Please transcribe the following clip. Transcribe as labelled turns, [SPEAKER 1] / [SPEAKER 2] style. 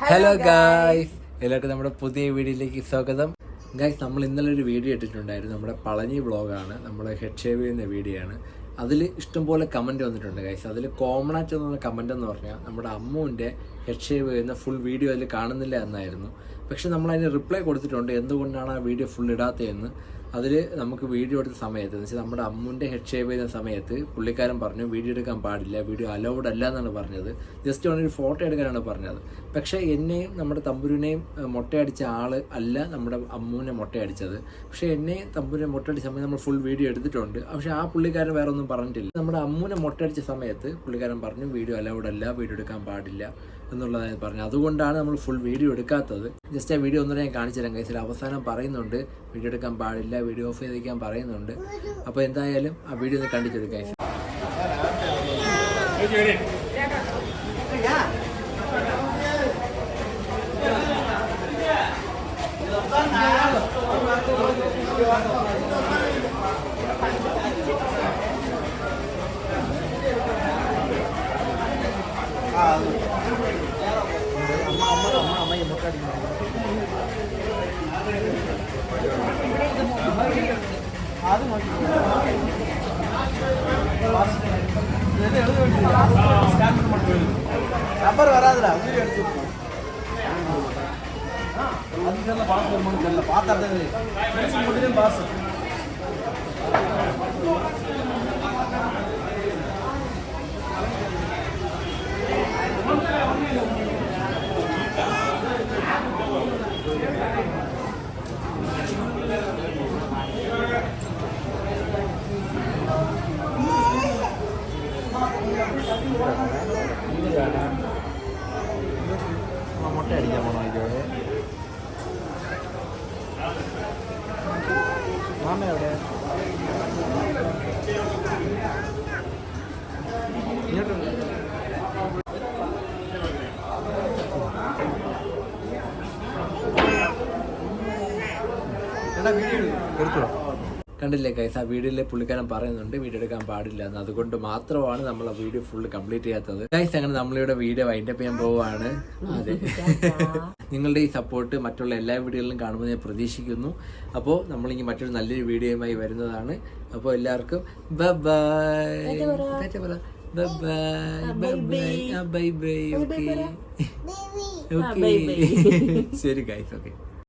[SPEAKER 1] Hello guys, എല്ലാവർക്കും നമ്മുടെ പുതിയ വീഡിയോയിലേക്ക് സ്വാഗതം. ഗായ്സ്, നമ്മൾ ഇന്നലെ ഒരു വീഡിയോ ഇട്ടിട്ടുണ്ടായിരുന്നു. നമ്മുടെ പളനി വ്ളോഗാണ്, നമ്മുടെ ഹെഡ് ഷേവ് ചെയ്യുന്ന വീഡിയോ ആണ്. അതിൽ ഇഷ്ടംപോലെ കമൻറ്റ് വന്നിട്ടുണ്ട് ഗായ്സ്. അതിൽ കോമൺ ആയിട്ട് വന്ന കമൻറ്റ് എന്ന് പറഞ്ഞാൽ നമ്മുടെ അമ്മുവിൻ്റെ ഹെഡ് ഷേവ് ചെയ്യുന്ന ഫുൾ വീഡിയോ അതിൽ കാണുന്നില്ല എന്നായിരുന്നു. പക്ഷെ നമ്മളതിന് റിപ്ലൈ കൊടുത്തിട്ടുണ്ട്, എന്തുകൊണ്ടാണ് ആ വീഡിയോ ഫുൾ ഇടാത്തതെന്ന്. അതിൽ നമുക്ക് വീഡിയോ എടുത്ത സമയത്ത് എന്ന് വെച്ചാൽ നമ്മുടെ അമ്മുവിൻ്റെ ഹെഡ് ഷേവ് ചെയ്യുന്ന സമയത്ത് പുള്ളിക്കാരൻ പറഞ്ഞു വീഡിയോ എടുക്കാൻ പാടില്ല, വീഡിയോ അലൗഡ് അല്ല എന്നാണ് പറഞ്ഞത്. ജസ്റ്റ് ഒരു ഫോട്ടോ എടുക്കാനാണ് പറഞ്ഞത്. പക്ഷേ എന്നെയും നമ്മുടെ തമ്പുരുവിനെയും മൊട്ടയടിച്ച ആൾ അല്ല നമ്മുടെ അമ്മുവിനെ മൊട്ടയടിച്ചത്. പക്ഷേ എന്നെയും തമ്പുരുനെ മൊട്ടയടിച്ച സമയത്ത് നമ്മൾ ഫുൾ വീഡിയോ എടുത്തിട്ടുണ്ട്. പക്ഷേ ആ പുള്ളിക്കാരൻ വേറെ ഒന്നും പറഞ്ഞിട്ടില്ല. നമ്മുടെ അമ്മുവിനെ മൊട്ടയടിച്ച സമയത്ത് പുള്ളിക്കാരൻ പറഞ്ഞു വീഡിയോ അലൗഡ് അല്ല, വീഡിയോ എടുക്കാൻ പാടില്ല എന്നുള്ളതാണ് പറഞ്ഞു. അതുകൊണ്ടാണ് നമ്മൾ ഫുൾ വീഡിയോ എടുക്കാത്തത്. ജസ്റ്റ് ആ വീഡിയോ ഒന്നും ഞാൻ കാണിച്ചു തരാം ഗൈസ്. അവസാനം പറയുന്നുണ്ട് വീഡിയോ എടുക്കാൻ പാടില്ല, വീഡിയോ ഓഫ് ചെയ്തിരിക്കാൻ പറയുന്നുണ്ട്. അപ്പോൾ എന്തായാലും ആ വീഡിയോ ഒന്ന് കണ്ടിട്ട് ഗൈസ്.
[SPEAKER 2] நம்பர் வராதுடா பார்த்தா பாஸ் മുട്ട അടിക്കാൻ പോണോ ഇതോടെ? മാമ എവിടെ?
[SPEAKER 1] കണ്ടില്ലേ ഗൈസ്, ആ വീഡിയോയിലെ പുള്ളിക്കാരൻ പറയുന്നുണ്ട് വീഡിയോ എടുക്കാൻ പാടില്ല എന്ന്. അതുകൊണ്ട് മാത്രമാണ് നമ്മൾ ആ വീഡിയോ ഫുള്ള് കംപ്ലീറ്റ് ചെയ്യാത്തത് ഗൈസ്. അങ്ങനെ നമ്മളിവിടെ വീഡിയോ വൈൻഡപ്പ് ചെയ്യാൻ പോവാണ്. അതെ, നിങ്ങളുടെ ഈ സപ്പോർട്ട് മറ്റുള്ള എല്ലാ വീഡിയോകളിലും കാണുമ്പോൾ ഞാൻ പ്രതീക്ഷിക്കുന്നു. അപ്പോൾ നമ്മളിനി മറ്റൊരു നല്ലൊരു വീഡിയോയുമായി വരുന്നതാണ്. അപ്പോൾ എല്ലാവർക്കും ബൈ ബൈ. ശരി ഗൈസ്, ഓക്കെ.